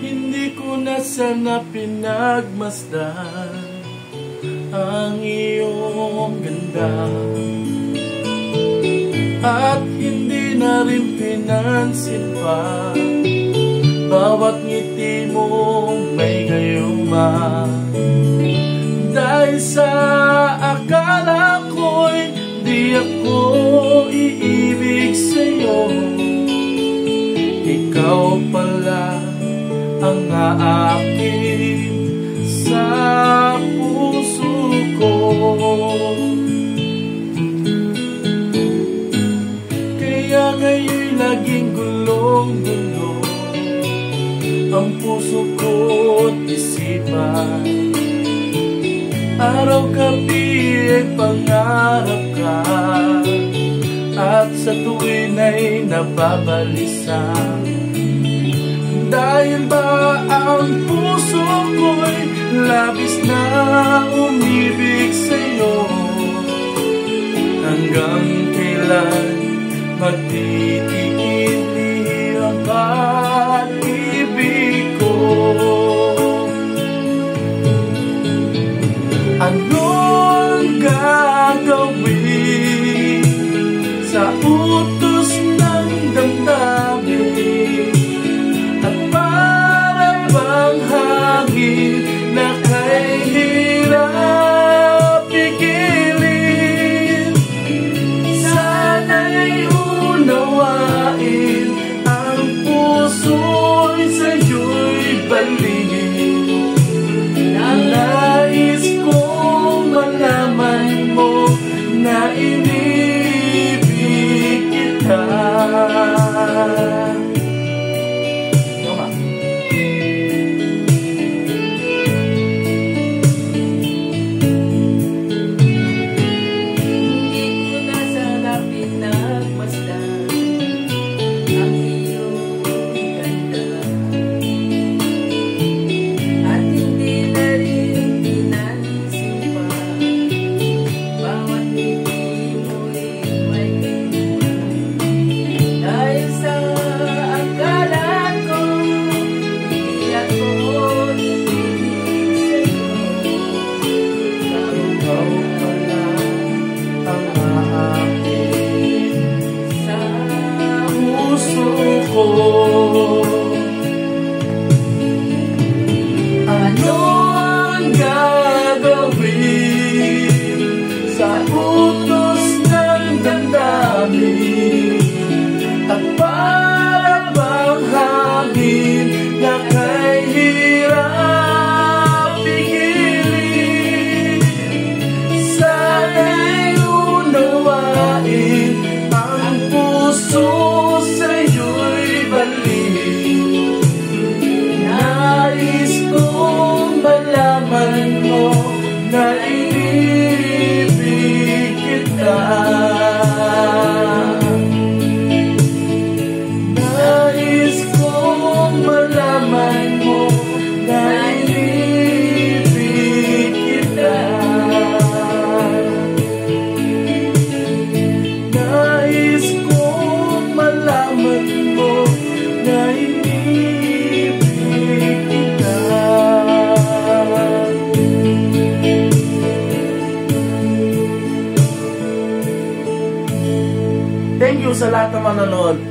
Hindi ko na sana pinagmasdan ang iyong ganda, at hindi na rin pinansin pa bawat ngiti mong may gayuma. Dahil sa akala ko'y di ako iibig sa'yo, ikaw pala ang aakin sa puso ko. Kaya ngayon laging gulong-gulo ang puso ko't isipan. Araw-gabi ay pangarap ka, at sa tuwin ay nababalisa. Dahil ba ang puso ko'y labis na umibig sa'yo, hanggang kailan magtitili ang pag-ibig ko? Anong gagawin sa utos ng damdamin, at para bang hangin na kay hirap pigilin? Sana'y unawain ang puso'y sa'yo'y balingin. Nais kong malaman mo na inibig kita. Ano ang gagawin sa utos ng damdamin, at para bang hangin na kay hirap pigilin? Sana'y unawain ang puso sa'yo'y balingin. Nais kong malaman mo na inibig kita. Nais kong malaman mo na inibig kita. Nais kong malaman mo na inibig kita. Thank you sa lahat ng manonood.